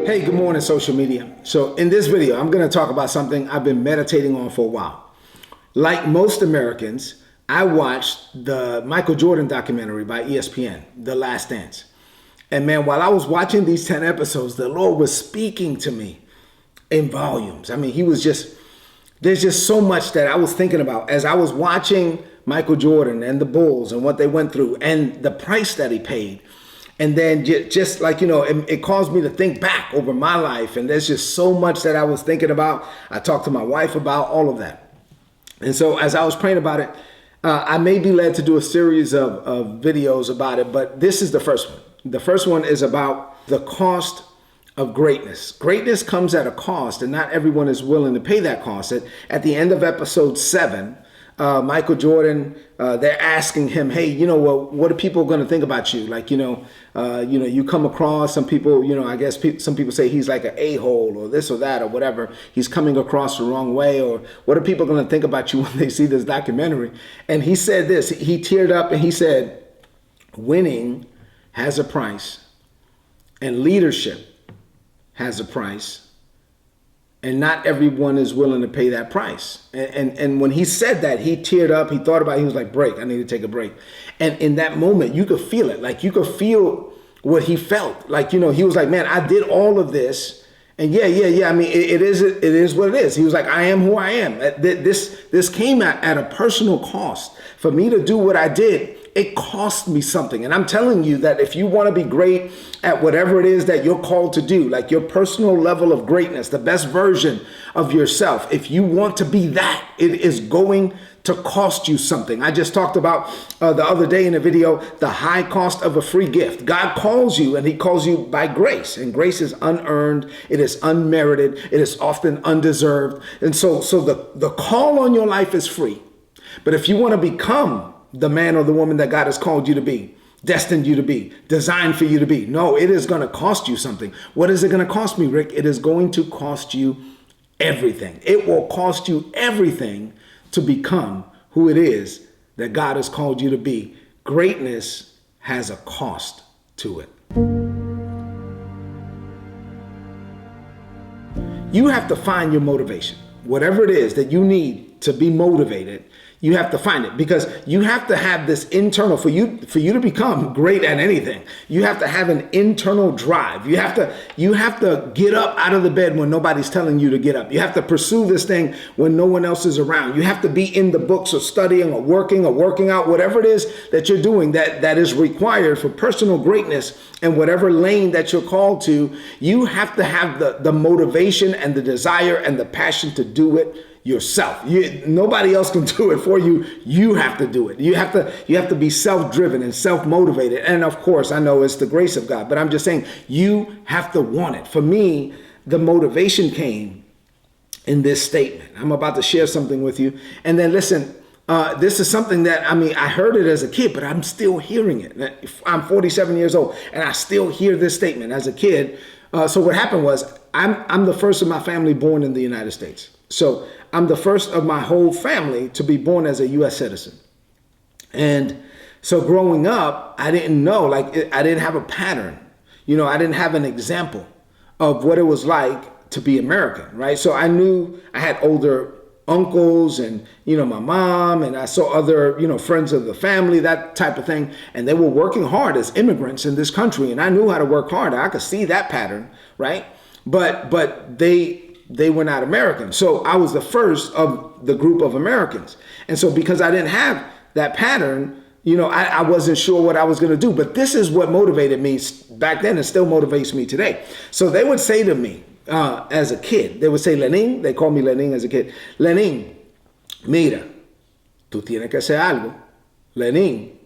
Hey, good morning, social media. So in this video, I'm going to talk about something I've been meditating on for a while. Like most Americans, I watched the Michael Jordan documentary by ESPN, The Last Dance. And man, while I was watching these 10 episodes, the Lord was speaking to me in volumes. I mean, there's just so much that I was thinking about as I was watching Michael Jordan and the Bulls and what they went through and the price that he paid. And then just like, it caused me to think back over my life. And there's just so much that I was thinking about. I talked to my wife about all of that. And so as I was praying about it, I may be led to do a series of videos about it, but this is the first one. The first one is about the cost of greatness. Greatness comes at a cost, and not everyone is willing to pay that cost. At the end of episode 7, Michael Jordan, they're asking him, hey, what are people going to think about you? Like, you come across some people, I guess some people say he's like an a-hole or this or that or whatever. He's coming across the wrong way, or what are people going to think about you when they see this documentary? And he said this, he teared up and he said, winning has a price and leadership has a price. And not everyone is willing to pay that price. And when he said that, he teared up, he thought about it, he was like, break, I need to take a break. And in that moment, you could feel it. Like you could feel what he felt. Like, he was like, man, I did all of this. And yeah. I mean, it is what it is. He was like, I am who I am. This came at a personal cost. For me to do what I did, it cost me something. And I'm telling you that if you want to be great at whatever it is that you're called to do, like your personal level of greatness, the best version of yourself, if you want to be that, it is going to cost you something. I just talked about the other day in a video, the high cost of a free gift. God calls you, and he calls you by grace, and grace is unearned. It is unmerited. It is often undeserved. And so the call on your life is free. But if you want to become the man or the woman that God has called you to be, destined you to be, designed for you to be, no, it is going to cost you something. What is it going to cost me, Rick? It is going to cost you everything. It will cost you everything to become who it is that God has called you to be. Greatness has a cost to it. You have to find your motivation. Whatever it is that you need to be motivated, you have to find it, because you have to have this internal, for you to become great at anything, you have to have an internal drive. You have to get up out of the bed when nobody's telling you to get up. You have to pursue this thing when no one else is around. You have to be in the books or studying or working out, whatever it is that you're doing that is required for personal greatness in whatever lane that you're called to. You have to have the motivation and the desire and the passion to do it yourself. Nobody else can do it for you. You have to do it. You have to be self-driven and self-motivated. And of course, I know it's the grace of God, but I'm just saying you have to want it. For me, the motivation came in this statement. I'm about to share something with you. And then listen, this is something that, I heard it as a kid, but I'm still hearing it. I'm 47 years old and I still hear this statement as a kid. So what happened was I'm the first of my family born in the United States. So I'm the first of my whole family to be born as a U.S. citizen. And so growing up, I didn't know, I didn't have a pattern. I didn't have an example of what it was like to be American, right? So I knew I had older uncles and, my mom, and I saw other, friends of the family, that type of thing. And they were working hard as immigrants in this country. And I knew how to work hard. I could see that pattern, right? But they were not American. So I was the first of the group of Americans. And so because I didn't have that pattern, I wasn't sure what I was going to do. But this is what motivated me back then and still motivates me today. So they would say to me as a kid, they would say, Lenin, they called me Lenin as a kid. Lenin, mira, tú tienes que hacer algo. Lenin,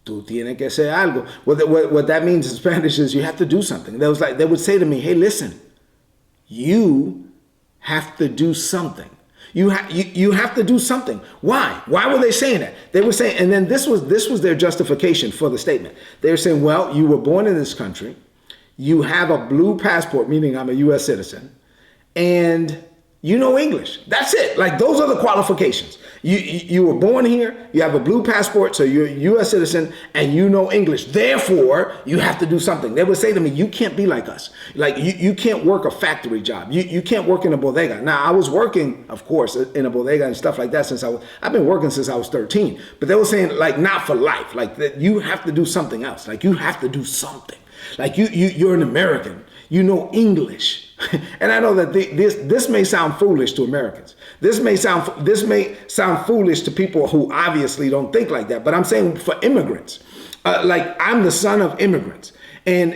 tú tienes que hacer algo. What that means in Spanish is you have to do something. They would say to me, hey, listen, you have to do something. You have to do something. Why? Why were they saying that? They were saying, and then this was their justification for the statement. They were saying, well, you were born in this country. You have a blue passport, meaning I'm a U.S. citizen, and you know English. That's it. Like, those are the qualifications. You were born here, you have a blue passport, so you're a U.S. citizen, and you know English. Therefore, you have to do something. They would say to me, you can't be like us. Like, you can't work a factory job. You can't work in a bodega. Now, I was working, of course, in a bodega and stuff like that since I've been working since I was 13. But they were saying, like, not for life. Like, that you have to do something else. Like, you have to do something. Like, you're an American. You know English. And I know that this may sound foolish to Americans. This may sound foolish to people who obviously don't think like that. But I'm saying for immigrants, like, I'm the son of immigrants, and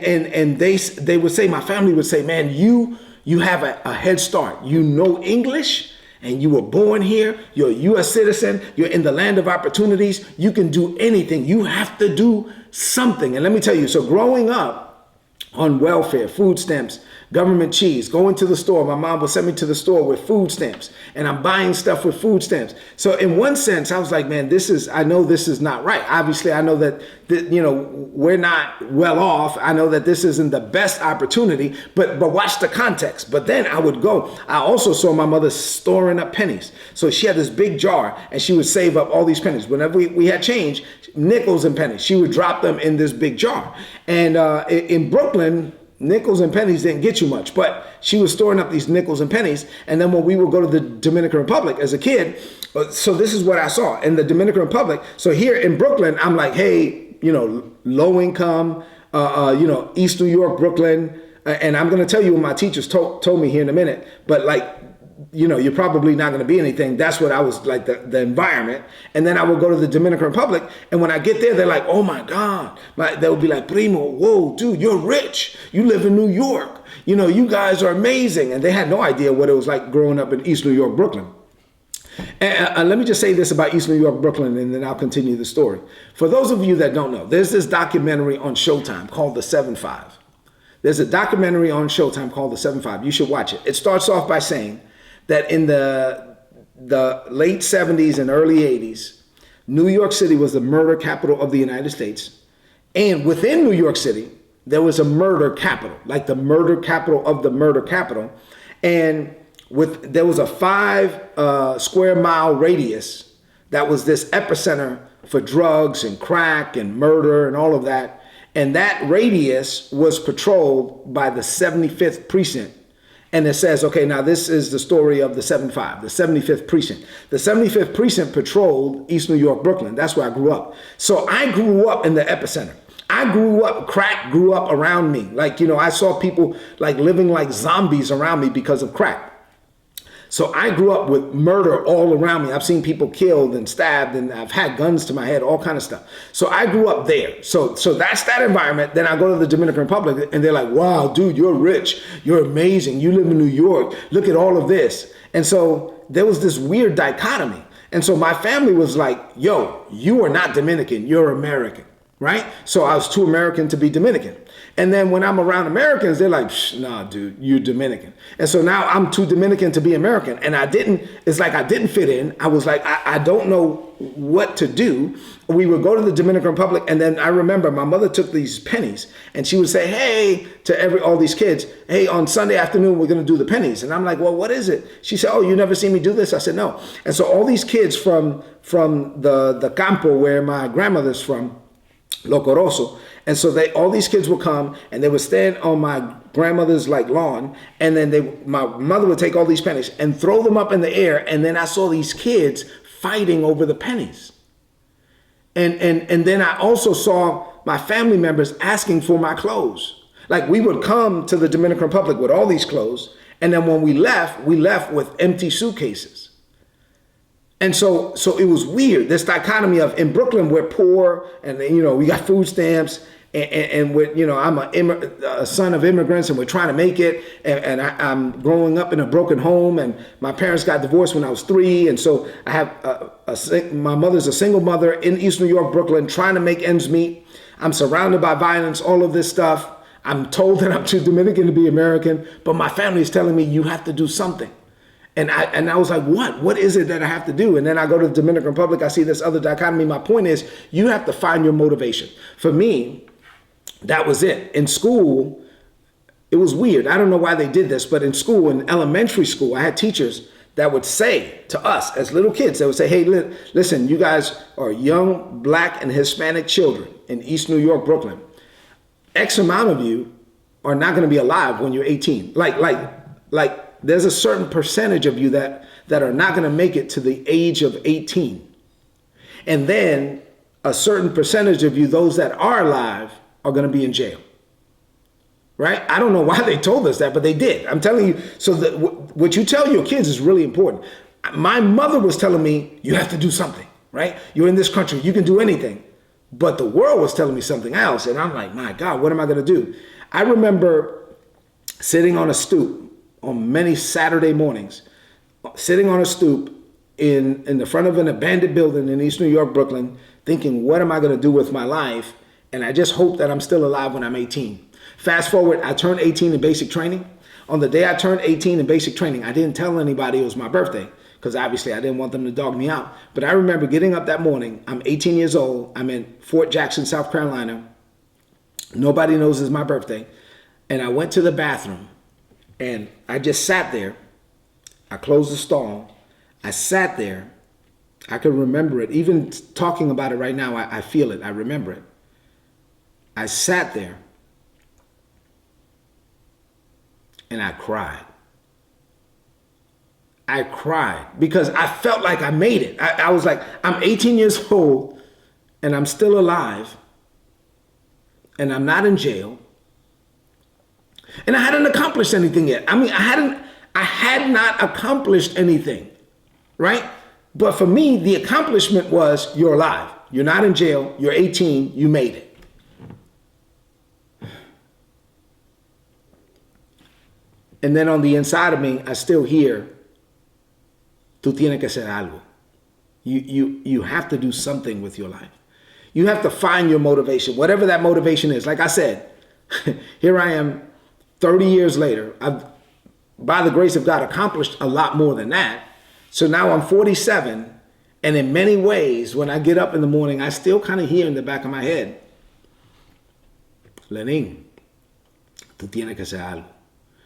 they would say, my family would say, man, you have a head start. You know English, and you were born here. You're a U.S. citizen. You're in the land of opportunities. You can do anything. You have to do something. And let me tell you, so growing up on welfare, food stamps, government cheese, going to the store. My mom would send me to the store with food stamps, and I'm buying stuff with food stamps. So in one sense, I was like, man, I know this is not right. Obviously, I know that, we're not well off. I know that this isn't the best opportunity, but watch the context. But then I also saw my mother storing up pennies. So she had this big jar, and she would save up all these pennies. Whenever we had change, nickels and pennies, she would drop them in this big jar. And in Brooklyn, nickels and pennies didn't get you much, but she was storing up these nickels and pennies. And then when we would go to the Dominican Republic as a kid, so this is what I saw in the Dominican Republic. So here in Brooklyn, I'm like, hey, low income, East New York, Brooklyn. And I'm going to tell you what my teachers told me here in a minute, but like, you're probably not going to be anything. That's what I was like, the environment. And then I would go to the Dominican Republic. And when I get there, they're like, oh my God. They would be like, primo, whoa, dude, you're rich. You live in New York. You guys are amazing. And they had no idea what it was like growing up in East New York, Brooklyn. And let me just say this about East New York, Brooklyn, and then I'll continue the story. For those of you that don't know, there's this documentary on Showtime called The 7-5. There's a documentary on Showtime called The 7-5. You should watch it. It starts off by saying that in the late 70s and early 80s, New York City was the murder capital of the United States. And within New York City, there was a murder capital, like the murder capital of the murder capital. And there was a 5 square mile radius that was this epicenter for drugs and crack and murder and all of that. And that radius was patrolled by the 75th precinct. And it says, okay, now this is the story of the 7-5, the 75th precinct. The 75th precinct patrolled East New York, Brooklyn. That's where I grew up. So I grew up in the epicenter. Crack grew up around me. Like, I saw people like living like zombies around me because of crack. So I grew up with murder all around me. I've seen people killed and stabbed, and I've had guns to my head, all kind of stuff. So I grew up there. So that's that environment. Then I go to the Dominican Republic, and they're like, wow, dude, you're rich. You're amazing. You live in New York. Look at all of this. And so there was this weird dichotomy. And so my family was like, yo, you are not Dominican. You're American, right? So I was too American to be Dominican. And then when I'm around Americans, they're like, nah, dude, you're Dominican. And so now I'm too Dominican to be American. And it's like I didn't fit in. I was like, I don't know what to do. We would go to the Dominican Republic. And then I remember my mother took these pennies and she would say, hey, to all these kids, hey, on Sunday afternoon, we're going to do the pennies. And I'm like, well, what is it? She said, oh, you never seen me do this? I said, no. And so all these kids from the campo where my grandmother's from, Locoroso. And so all these kids would come and they would stand on my grandmother's like lawn, and then my mother would take all these pennies and throw them up in the air, and then I saw these kids fighting over the pennies. And then I also saw my family members asking for my clothes. Like, we would come to the Dominican Republic with all these clothes, and then when we left with empty suitcases. And so it was weird, this dichotomy of, in Brooklyn, we're poor, and we got food stamps, and we're, I'm a son of immigrants, and we're trying to make it, and I'm growing up in a broken home, and my parents got divorced when I was 3, and so I have my mother's a single mother in East New York, Brooklyn, trying to make ends meet. I'm surrounded by violence, all of this stuff. I'm told that I'm too Dominican to be American, but my family is telling me you have to do something. And I was like, what is it that I have to do? And then I go to the Dominican Republic, I see this other dichotomy. My point is, you have to find your motivation. For me, that was it. In school, it was weird. I don't know why they did this, but in school, in elementary school, I had teachers that would say to us as little kids, they would say, hey, listen, you guys are young Black and Hispanic children in East New York, Brooklyn. X amount of you are not going to be alive when you're 18. Like there's a certain percentage of you that are not going to make it to the age of 18. And then a certain percentage of you, those that are alive, are going to be in jail. Right? I don't know why they told us that, but they did. I'm telling you. So what you tell your kids is really important. My mother was telling me, you have to do something, right? You're in this country, you can do anything. But the world was telling me something else. And I'm like, my God, what am I going to do? I remember sitting on a stoop on many Saturday mornings, sitting on a stoop in the front of an abandoned building in East New York, Brooklyn, thinking, what am I going to do with my life? And I just hope that I'm still alive when I'm 18. Fast forward, I turned 18 in basic training. On the day I turned 18 in basic training, I didn't tell anybody it was my birthday because obviously I didn't want them to dog me out. But I remember getting up that morning. I'm 18 years old. I'm in Fort Jackson, South Carolina. Nobody knows it's my birthday. And I went to the bathroom and I just sat there. I closed the stall. I sat there. I could remember it. Even talking about it right now, I feel it. I remember it. I sat there. And I cried. I cried because I felt like I made it. I was like, I'm 18 years old and I'm still alive and I'm not in jail. And I hadn't accomplished anything yet. I mean, I had not accomplished anything, right? But for me, the accomplishment was you're alive. You're not in jail. You're 18. You made it. And then on the inside of me, I still hear, tú tienes que hacer algo. You have to do something with your life. You have to find your motivation, whatever that motivation is. Like I said, here I am 30 years later. I've, by the grace of God, accomplished a lot more than that. So now I'm 47. And in many ways, when I get up in the morning, I still kind of hear in the back of my head, Lenin, tú tienes que hacer algo.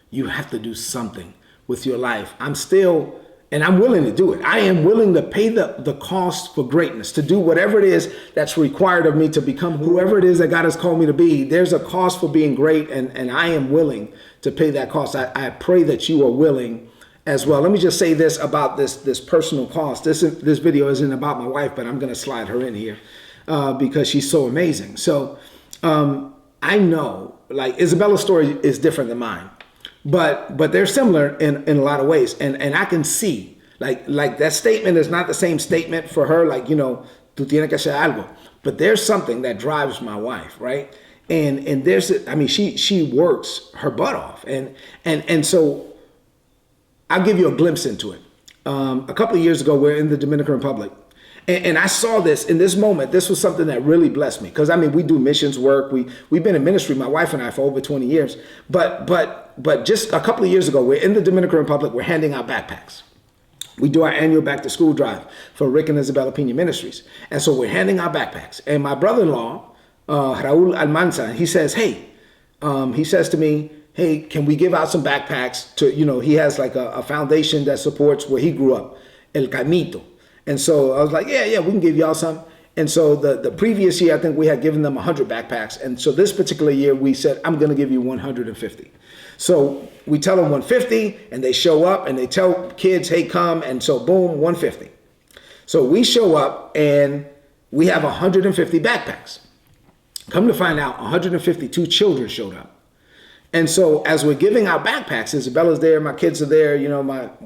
You have to do something with your life. I'm still, and I'm willing to do it. I am willing to pay the cost for greatness, to do whatever it is that's required of me to become whoever it is that God has called me to be. There's a cost for being great, and I am willing to pay that cost. I pray that you are willing as well. Let me just say this about this personal cost. This video isn't about my wife, but I'm going to slide her in here because she's so amazing. So I know, like, Isabella's story is different than mine. But they're similar in a lot of ways. And I can see, like that statement is not the same statement for her, like, you know, tú tienes que hacer algo. But there's something that drives my wife, right? And there's, I mean, she works her butt off. And so I'll give you a glimpse into it. A couple of years ago, we're in the Dominican Republic. And I saw this in this moment. This was something that really blessed me. Because, I mean, we do missions work. We've been in ministry, my wife and I, for over 20 years. But just a couple of years ago, we're in the Dominican Republic. We're handing out backpacks. We do our annual back to school drive for Rick and Isabella Pena Ministries. And so we're handing out backpacks. And my brother-in-law, Raul Almanza, he says, hey, he says to me, hey, can we give out some backpacks to, you know, he has like a foundation that supports where he grew up, El Caimito. And so I was like, yeah, we can give y'all some. And so the previous year, I think we had given them 100 backpacks. And so this particular year, we said, I'm going to give you 150. So we tell them 150 and they show up and they tell kids, hey, come. And so boom, 150. So we show up and we have 150 backpacks. Come to find out, 152 children showed up. And so as we're giving out backpacks, Isabella's there, my kids are there, you know,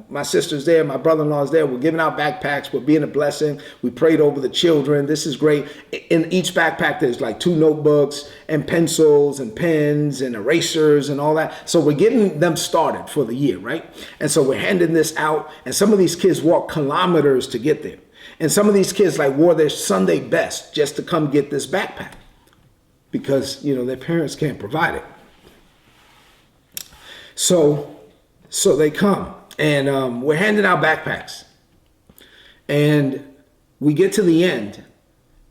my sister's there, my brother-in-law's there. We're giving out backpacks. We're being a blessing. We prayed over the children. This is great. In each backpack, there's like 2 notebooks and pencils and pens and erasers and all that. So we're getting them started for the year, right? And so we're handing this out. And some of these kids walk kilometers to get there. And some of these kids like wore their Sunday best just to come get this backpack because, you know, their parents can't provide it. So they come and we're handing out backpacks and we get to the end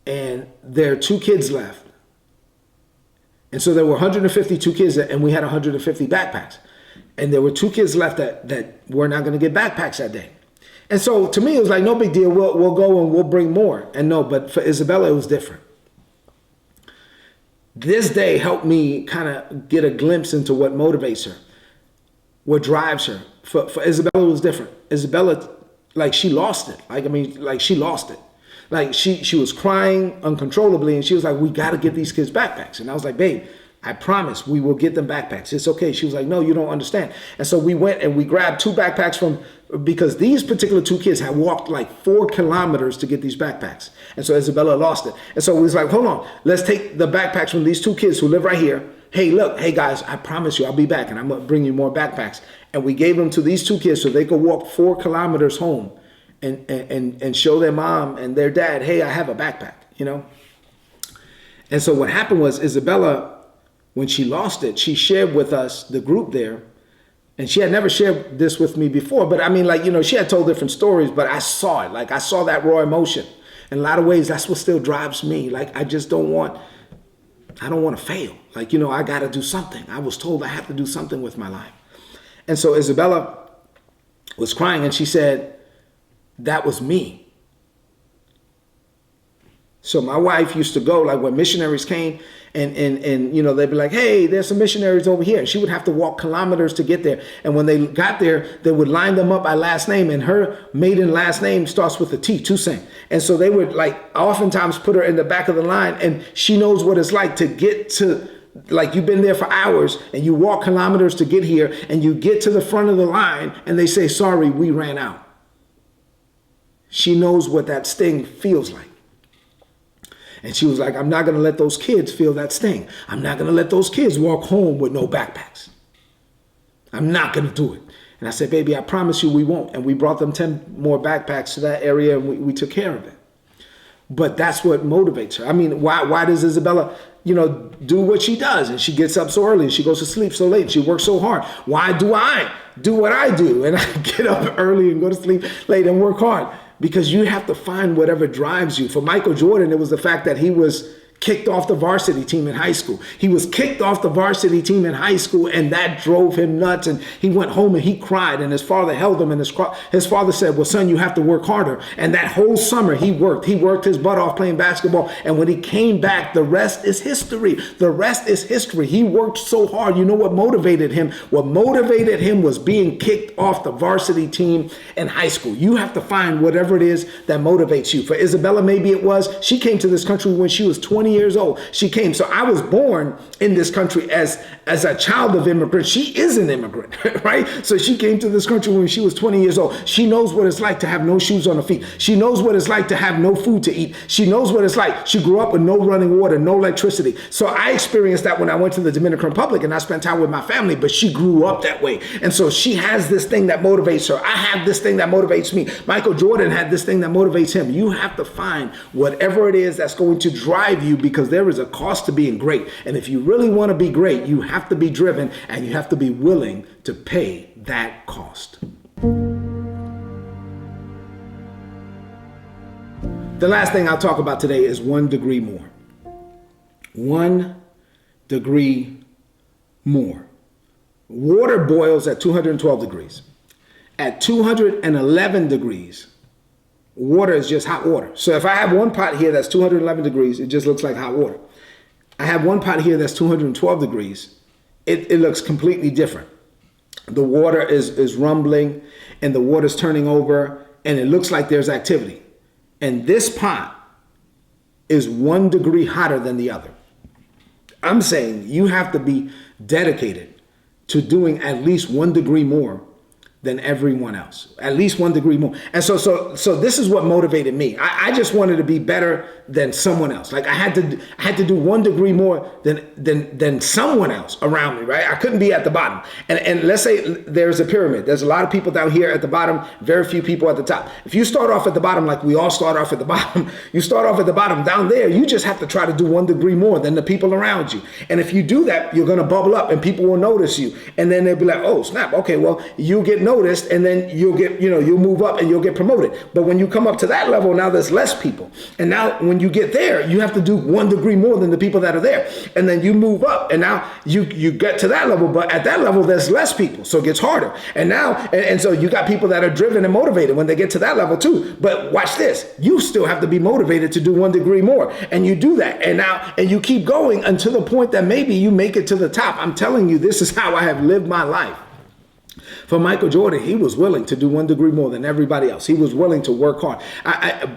and there are 2 kids left. And so there were 152 kids and we had 150 backpacks. And there were 2 kids left that were not going to get backpacks that day. And so to me, it was like, no big deal. We'll go and we'll bring more. And no, but for Isabella, it was different. This day helped me kind of get a glimpse into what motivates her, what drives her. For Isabella, it was different. Isabella, like, she lost it. She lost it. Like, she was crying uncontrollably, and she was like, we got to get these kids backpacks. And I was like, babe, I promise we will get them backpacks. It's okay. She was like, no, you don't understand. And so we went and we grabbed 2 backpacks because these particular 2 kids had walked like 4 kilometers to get these backpacks. And so Isabella lost it. And so we was like, hold on, let's take the backpacks from these 2 kids who live right here. Hey, look, hey guys, I promise you I'll be back and I'm going to bring you more backpacks. And we gave them to these 2 kids so they could walk 4 kilometers home and show their mom and their dad, hey, I have a backpack, you know? And so what happened was Isabella, when she lost it, she shared with us, the group there, and she had never shared this with me before, but I mean, like, you know, she had told different stories, but I saw it. Like, I saw that raw emotion. In a lot of ways, that's what still drives me. Like, I don't want to fail. Like, you know, I got to do something. I was told I have to do something with my life. And so Isabella was crying and she said, that was me. So my wife used to go, like when missionaries came and you know, they'd be like, hey, there's some missionaries over here. And she would have to walk kilometers to get there. And when they got there, they would line them up by last name. And her maiden last name starts with a T, Toussaint. And so they would like oftentimes put her in the back of the line. And she knows what it's like to get to, like, you've been there for hours and you walk kilometers to get here and you get to the front of the line and they say, sorry, we ran out. She knows what that sting feels like. And she was like, I'm not going to let those kids feel that sting. I'm not going to let those kids walk home with no backpacks. I'm not going to do it. And I said, baby, I promise you we won't. And we brought them 10 more backpacks to that area and we took care of it. But that's what motivates her. I mean, why does Isabella, you know, do what she does? And she gets up so early and she goes to sleep so late and she works so hard. Why do I do what I do? And I get up early and go to sleep late and work hard. Because you have to find whatever drives you. For Michael Jordan, it was the fact that he was kicked off the varsity team in high school. He was kicked off the varsity team in high school, and that drove him nuts. And he went home and he cried, and his father held him, and his father said, well, son, you have to work harder. And that whole summer he worked his butt off playing basketball. And when he came back, the rest is history. The rest is history. He worked so hard. You know what motivated him? What motivated him was being kicked off the varsity team in high school. You have to find whatever it is that motivates you. For Isabella, maybe it was, she came to this country when she was 20 years old. She came. So I was born in this country as a child of immigrants. She is an immigrant, right? So she came to this country when she was 20 years old. She knows what it's like to have no shoes on her feet. She knows what it's like to have no food to eat. She knows what it's like. She grew up with no running water, no electricity. So I experienced that when I went to the Dominican Republic and I spent time with my family, but she grew up that way. And so she has this thing that motivates her. I have this thing that motivates me. Michael Jordan had this thing that motivates him. You have to find whatever it is that's going to drive you, because there is a cost to being great. And if you really want to be great, you have to be driven and you have to be willing to pay that cost. The last thing I'll talk about today is 1 degree more. 1 degree more. Water boils at 212 degrees. At 211 degrees, water is just hot water. So if I have one pot here that's 211 degrees, it just looks like hot water. I have one pot here that's 212 degrees. It looks completely different. The water is rumbling and the water's turning over and it looks like there's activity. And this pot is 1 degree hotter than the other. I'm saying you have to be dedicated to doing at least 1 degree more than everyone else, at least 1 degree more. And so this is what motivated me. I just wanted to be better than someone else. Like I had to do 1 degree more than someone else around me, right? I couldn't be at the bottom. And let's say there's a pyramid. There's a lot of people down here at the bottom, very few people at the top. If you start off at the bottom, like we all start off at the bottom, you start off at the bottom down there, you just have to try to do 1 degree more than the people around you. And if you do that, you're going to bubble up and people will notice you. And then they'll be like, oh, snap. Okay, well, you get noticed, and then you'll get, you'll move up and you'll get promoted. But when you come up to that level, now there's less people. And now when you get there, you have to do 1 degree more than the people that are there. And then you move up, and now you get to that level, but at that level, there's less people. So it gets harder. And now, and so you got people that are driven and motivated when they get to that level too. But watch this, you still have to be motivated to do 1 degree more. And you do that. And you keep going until the point that maybe you make it to the top. I'm telling you, this is how I have lived my life. For Michael Jordan, he was willing to do 1 degree more than everybody else. He was willing to work hard.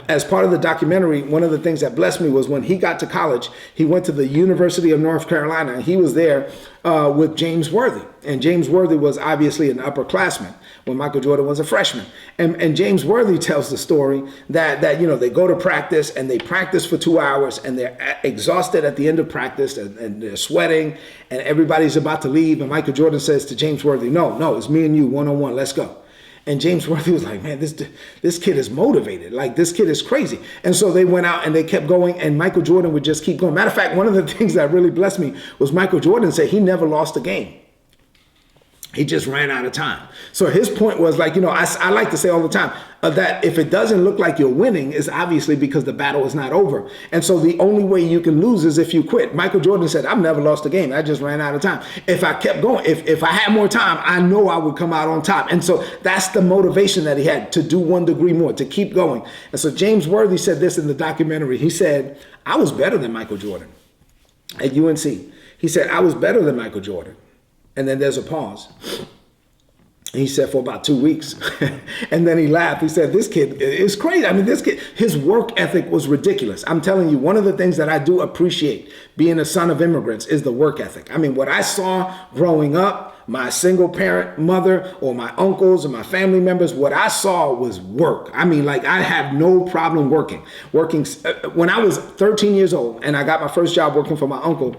As part of the documentary, one of the things that blessed me was when he got to college, he went to the University of North Carolina, and he was there with James Worthy. And James Worthy was obviously an upperclassman when Michael Jordan was a freshman. And James Worthy tells the story that they go to practice, and they practice for 2 hours, and they're exhausted at the end of practice, and they're sweating, and everybody's about to leave. And Michael Jordan says to James Worthy, no, it's me and you one-on-one, let's go. And James Worthy was like, man, this kid is motivated. Like, this kid is crazy. And so they went out and they kept going, and Michael Jordan would just keep going. Matter of fact, one of the things that really blessed me was Michael Jordan said he never lost a game. He just ran out of time. So his point was like, I like to say all the time that if it doesn't look like you're winning, it's obviously because the battle is not over. And so the only way you can lose is if you quit. Michael Jordan said, I've never lost a game. I just ran out of time. If I kept going, if I had more time, I know I would come out on top. And so that's the motivation that he had, to do 1 degree more, to keep going. And so James Worthy said this in the documentary. He said, I was better than Michael Jordan at UNC. He said, I was better than Michael Jordan. And then there's a pause. He said, for about 2 weeks. And then he laughed. He said, this kid is crazy. I mean, this kid, his work ethic was ridiculous. I'm telling you, one of the things that I do appreciate being a son of immigrants is the work ethic. I mean, what I saw growing up, my single parent mother or my uncles or my family members, what I saw was work. I mean, like, I have no problem working. When I was 13 years old and I got my first job working for my uncle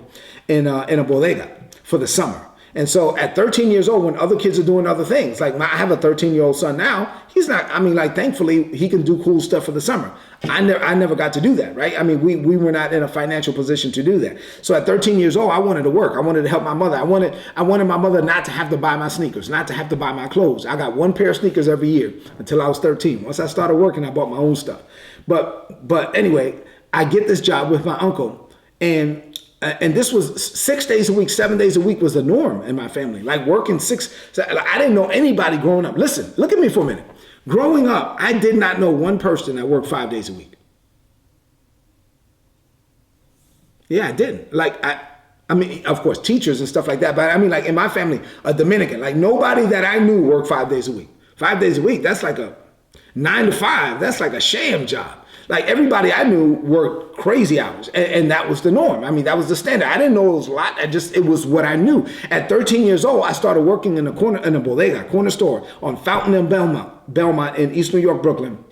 in a bodega for the summer. And so at 13 years old, when other kids are doing other things, like I have a 13-year-old son now, he's not, thankfully he can do cool stuff for the summer. I never got to do that, right? I mean, we were not in a financial position to do that. So at 13 years old, I wanted to work. I wanted to help my mother. I wanted my mother not to have to buy my sneakers, not to have to buy my clothes. I got 1 pair of sneakers every year until I was 13. Once I started working, I bought my own stuff. But anyway, I get this job with my uncle, and this was 6 days a week, 7 days a week was the norm in my family. Like working I didn't know anybody growing up. Listen, look at me for a minute. Growing up, I did not know one person that worked 5 days a week. Yeah, I didn't. Like, I mean, of course, teachers and stuff like that. But I mean, like in my family, a Dominican, like nobody that I knew worked 5 days a week. 5 days a week, that's like a 9 to 5. That's like a sham job. Like everybody I knew worked crazy hours, and that was the norm. I mean, that was the standard. I didn't know it was a lot. It was what I knew. At 13 years old, I started working in a corner store on Fountain and Belmont in East New York, Brooklyn,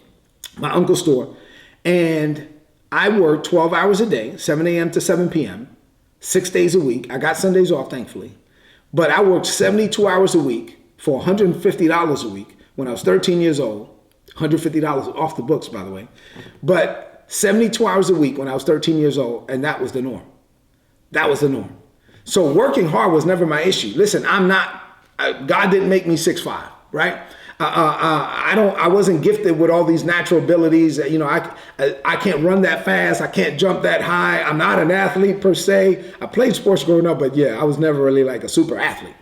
my uncle's store. And I worked 12 hours a day, 7 a.m. to 7 p.m., 6 days a week. I got Sundays off, thankfully. But I worked 72 hours a week for $150 a week when I was 13 years old. $150 off the books, by the way. But 72 hours a week when I was 13 years old, and that was the norm. That was the norm. So working hard was never my issue. Listen, God didn't make me 6'5", right? I wasn't gifted with all these natural abilities. I can't run that fast. I can't jump that high. I'm not an athlete per se. I played sports growing up, but yeah, I was never really like a super athlete.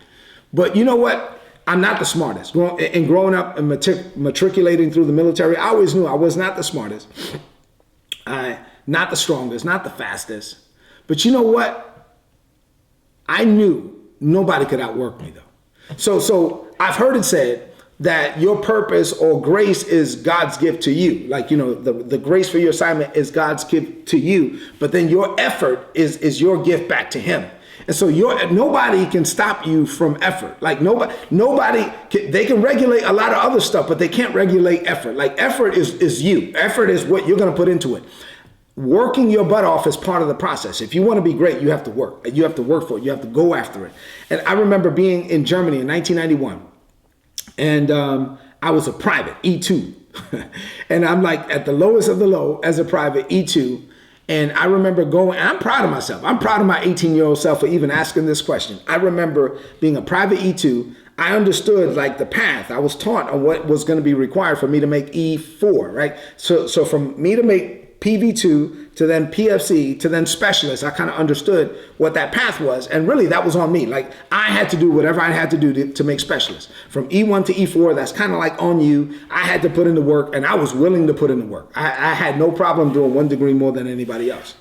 But you know what? I'm not the smartest. Growing up and matriculating through the military, I always knew I was not the smartest, not the strongest, not the fastest. But you know what? I knew nobody could outwork me though. So I've heard it said that your purpose or grace is God's gift to you. Like, the grace for your assignment is God's gift to you, but then your effort is your gift back to him. And so nobody can stop you from effort. Like they can regulate a lot of other stuff, but they can't regulate effort. Like effort is you. Effort is what you're going to put into it. Working your butt off is part of the process. If you want to be great, you have to work. You have to work for it. You have to go after it. And I remember being in Germany in 1991, and I was a private, E2. And I'm like at the lowest of the low as a private, E2. And I remember going, and I'm proud of myself. I'm proud of my 18-year-old self for even asking this question. I remember being a private E2. I understood like the path. I was taught on what was going to be required for me to make E4, right? So from me to make PV2 to then PFC to then specialist, I kind of understood what that path was. And really that was on me. Like I had to do whatever I had to do to make specialist. From E1 to E4, that's kind of like on you. I had to put in the work, and I was willing to put in the work. I had no problem doing 1 degree more than anybody else.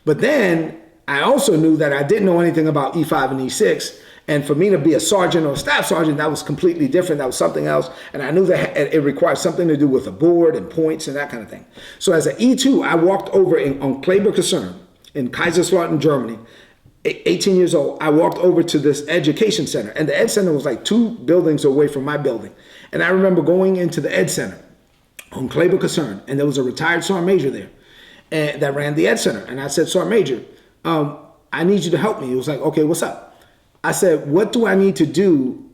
But then I also knew that I didn't know anything about E5 and E6. And for me to be a sergeant or a staff sergeant, that was completely different. That was something else. And I knew that it required something to do with a board and points and that kind of thing. So as an E2, I walked over on Kleber Kaserne in Kaiserslautern, Germany, 18 years old. I walked over to this education center. And the Ed Center was like 2 buildings away from my building. And I remember going into the Ed Center on Kleber Kaserne. And there was a retired Sergeant Major there and that ran the Ed Center. And I said, Sergeant Major, I need you to help me. He was like, okay, what's up? I said, what do I need to do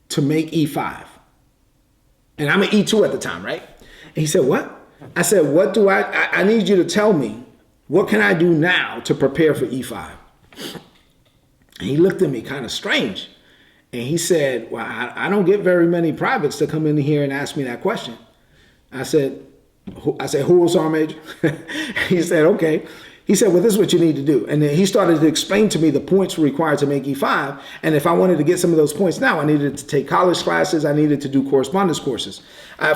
to make E5? And I'm an E2 at the time, right? And he said, what? I said, what do I need you to tell me, what can I do now to prepare for E5? And he looked at me kind of strange. And he said, well, I don't get very many privates to come in here and ask me that question. I said, who was Sergeant Major? He said, okay. He said, well, this is what you need to do. And then he started to explain to me the points required to make E5. And if I wanted to get some of those points now, I needed to take college classes. I needed to do correspondence courses.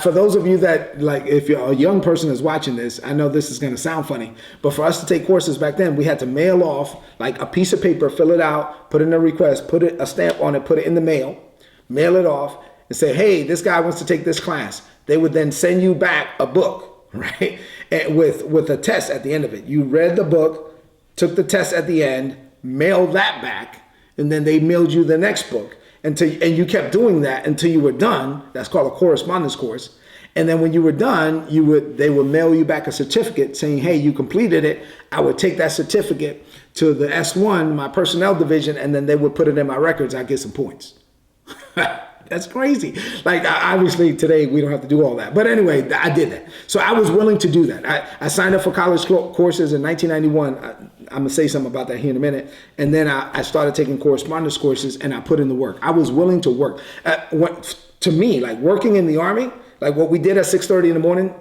For those of you that, like, if you're a young person that's watching this, I know this is going to sound funny, but for us to take courses back then, we had to mail off like a piece of paper, fill it out, put in a request, put a stamp on it, put it in the mail it off, and say, hey, this guy wants to take this class. They would then send you back a book, right? And with a test at the end of it. You read the book, took the test at the end, mailed that back, and then they mailed you the next book. And you kept doing that until you were done. That's called a correspondence course. And then when you were done, they would mail you back a certificate saying, hey, you completed it. I would take that certificate to the S1, my personnel division, and then they would put it in my records. I'd get some points. That's crazy. Like, obviously today we don't have to do all that. But anyway, I did that. So I was willing to do that. I signed up for college courses in 1991. I'm going to say something about that here in a minute. And then I started taking correspondence courses, and I put in the work. I was willing to work. To me, like working in the Army, like what we did at 6:30 in the morning,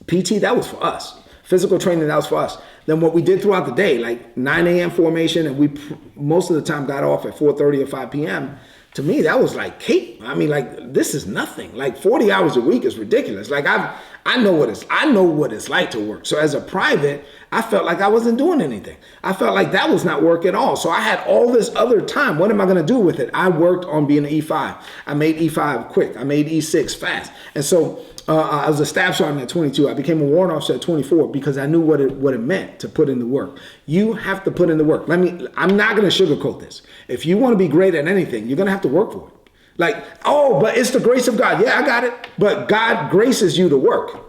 PT, that was for us. Physical training, that was for us. Then what we did throughout the day, like 9 a.m. formation, and we most of the time got off at 4:30 or 5 p.m., to me, that was like cake. I mean, like, this is nothing. Like 40 hours a week is ridiculous. Like I know what it's like to work. So as a private, I felt like I wasn't doing anything. I felt like that was not work at all. So I had all this other time. What am I going to do with it? I worked on being an E5. I made E5 quick. I made E6 fast. And so I was a staff sergeant at 22. I became a warrant officer at 24 because I knew what it meant to put in the work. You have to put in the work. I'm not going to sugarcoat this. If you want to be great at anything, you're going to have to work for it. Like, oh, but it's the grace of God. Yeah, I got it. But God graces you to work.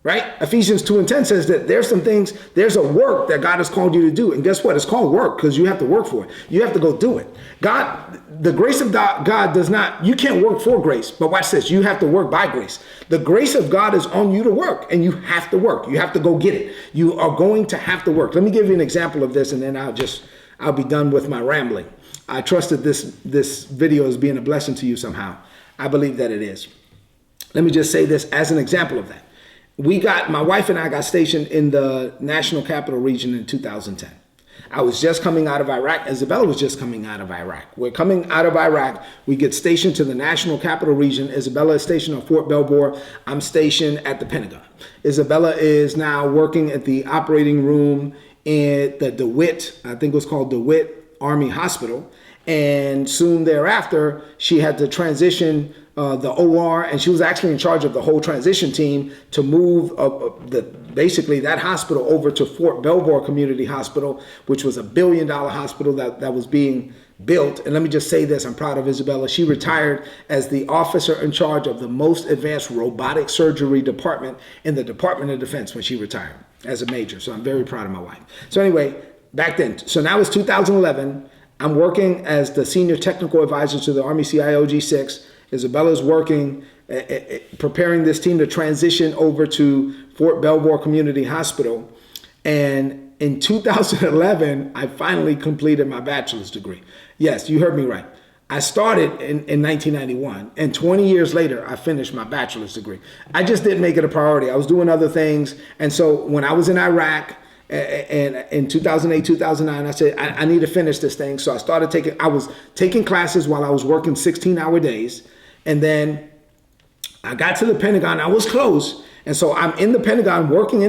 Right? Ephesians 2:10 says that there's a work that God has called you to do. And guess what? It's called work because you have to work for it. You have to go do it. The grace of God does not, you can't work for grace. But watch this. You have to work by grace. The grace of God is on you to work, and you have to work. You have to go get it. You are going to have to work. Let me give you an example of this, and then I'll be done with my rambling. I trust that this video is being a blessing to you somehow. I believe that it is. Let me just say this as an example of that. My wife and I got stationed in the National Capital Region in 2010. I was just coming out of Iraq. Isabella was just coming out of Iraq. We're coming out of Iraq. We get stationed to the National Capital Region. Isabella is stationed on Fort Belvoir. I'm stationed at the Pentagon. Isabella is now working at the operating room in the DeWitt, I think it was called DeWitt Army Hospital. And soon thereafter, she had to transition the OR, and she was actually in charge of the whole transition team to move basically that hospital over to Fort Belvoir Community Hospital, which was $1 billion hospital that was being built. And let me just say this, I'm proud of Isabella. She retired as the officer in charge of the most advanced robotic surgery department in the Department of Defense when she retired as a major. So I'm very proud of my wife. So anyway, back then, so now it's 2011. I'm working as the senior technical advisor to the Army CIO G6. Isabella's working, preparing this team to transition over to Fort Belvoir Community Hospital. And in 2011, I finally completed my bachelor's degree. Yes, you heard me right. I started in 1991, and 20 years later, I finished my bachelor's degree. I just didn't make it a priority. I was doing other things. And so when I was in Iraq, and in 2008, 2009, I said, I need to finish this thing. So I was taking classes while I was working 16-hour days. And then I got to the Pentagon. I was close. And so I'm in the Pentagon, working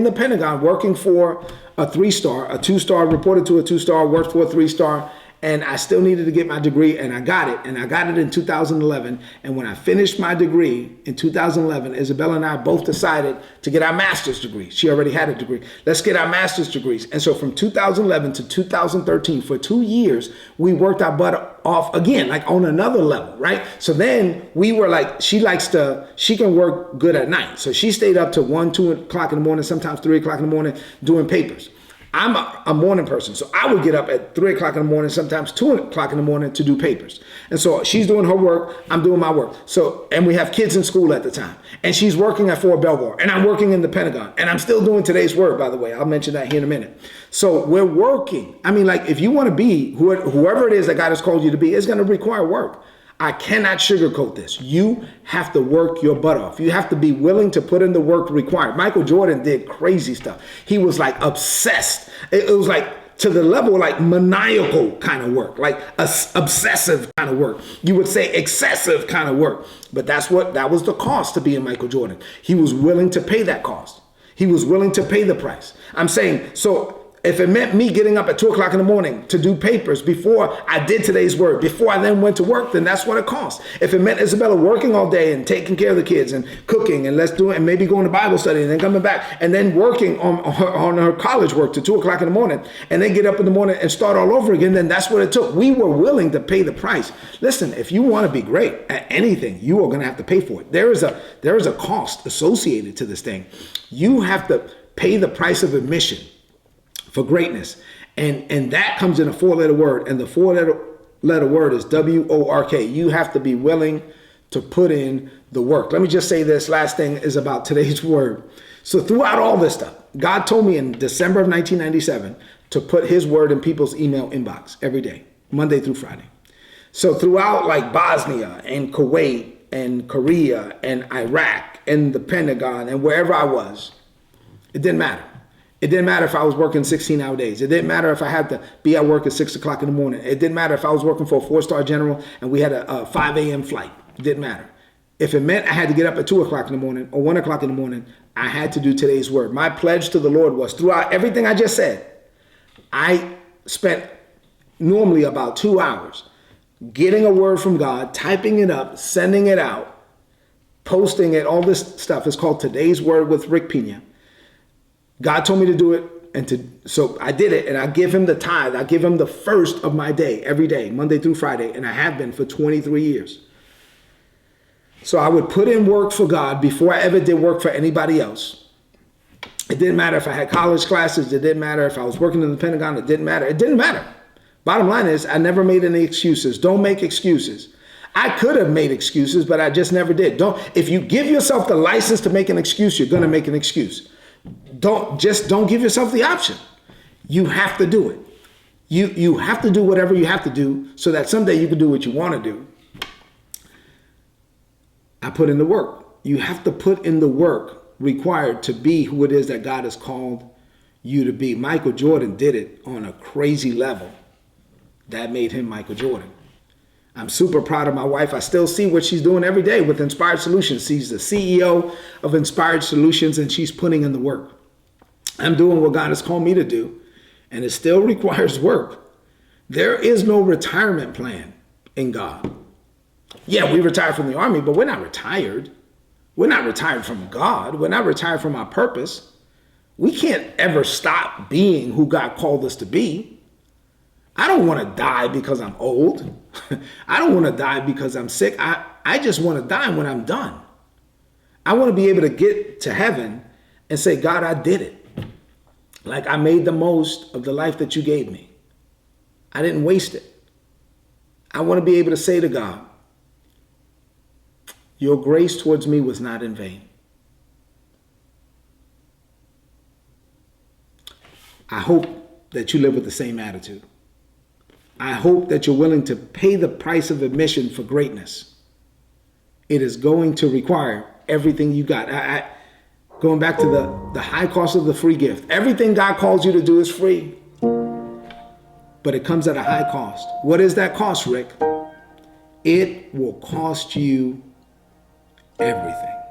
for a 3-star, a 2-star, reported to a 2-star, worked for a 3-star. And I still needed to get my degree, and I got it. And I got it in 2011. And when I finished my degree in 2011, Isabella and I both decided to get our master's degree. She already had a degree. Let's get our master's degrees. And so from 2011 to 2013, for 2 years, we worked our butt off again, like on another level, right? So then we were like, she can work good at night. So she stayed up to 1, 2 o'clock in the morning, sometimes 3 o'clock in the morning doing papers. I'm a morning person, so I would get up at 3 o'clock in the morning, sometimes 2 o'clock in the morning to do papers. And so she's doing her work, I'm doing my work. So, and we have kids in school at the time. And she's working at Fort Belvoir, and I'm working in the Pentagon. And I'm still doing today's work, by the way. I'll mention that here in a minute. So we're working. I mean, like, if you want to be whoever it is that God has called you to be, it's going to require work. I cannot sugarcoat this. You have to work your butt off. You have to be willing to put in the work required. Michael Jordan did crazy stuff. He was like obsessed. It was like to the level like maniacal kind of work, like obsessive kind of work. You would say excessive kind of work. But that was the cost to being Michael Jordan. He was willing to pay that cost. He was willing to pay the price. I'm saying, so if it meant me getting up at 2 o'clock in the morning to do papers before I did today's word, before I then went to work, then that's what it cost. If it meant Isabella working all day and taking care of the kids and cooking and and maybe going to Bible study and then coming back and then working on her college work to 2 o'clock in the morning and then get up in the morning and start all over again, then that's what it took. We were willing to pay the price. Listen, if you want to be great at anything, you are going to have to pay for it. There is a cost associated to this thing. You have to pay the price of admission for greatness. And that comes in a 4-letter word. And the 4-letter word is WORK. You have to be willing to put in the work. Let me just say this last thing is about today's word. So throughout all this stuff, God told me in December of 1997 to put his word in people's email inbox every day, Monday through Friday. So throughout like Bosnia and Kuwait and Korea and Iraq and the Pentagon and wherever I was, it didn't matter. It didn't matter if I was working 16-hour days. It didn't matter if I had to be at work at 6 o'clock in the morning. It didn't matter if I was working for a 4-star general and we had a 5 a.m. flight. It didn't matter. If it meant I had to get up at 2 o'clock in the morning or 1 o'clock in the morning, I had to do today's word. My pledge to the Lord was throughout everything I just said, I spent normally about 2 hours getting a word from God, typing it up, sending it out, posting it, all this stuff. It's called Today's Word with Rick Pina. God told me to do it, so I did it, and I give him the tithe. I give him the first of my day, every day, Monday through Friday, and I have been for 23 years. So I would put in work for God before I ever did work for anybody else. It didn't matter if I had college classes. It didn't matter if I was working in the Pentagon. It didn't matter. It didn't matter. Bottom line is, I never made any excuses. Don't make excuses. I could have made excuses, but I just never did. If you give yourself the license to make an excuse, you're going to make an excuse. Don't give yourself the option. You have to do it. You have to do whatever you have to do so that someday you can do what you want to do. I put in the work. You have to put in the work required to be who it is that God has called you to be. Michael Jordan did it on a crazy level. That made him Michael Jordan. I'm super proud of my wife. I still see what she's doing every day with Inspired Solutions. She's the CEO of Inspired Solutions, and she's putting in the work. I'm doing what God has called me to do, and it still requires work. There is no retirement plan in God. Yeah, we retired from the army, but we're not retired. We're not retired from God. We're not retired from our purpose. We can't ever stop being who God called us to be. I don't want to die because I'm old. I don't want to die because I'm sick. I just want to die when I'm done. I want to be able to get to heaven and say, God, I did it. Like I made the most of the life that you gave me. I didn't waste it. I want to be able to say to God, your grace towards me was not in vain. I hope that you live with the same attitude. I hope that you're willing to pay the price of admission for greatness. It is going to require everything you got. Going back to the high cost of the free gift. Everything God calls you to do is free, but it comes at a high cost. What is that cost, Rick? It will cost you everything.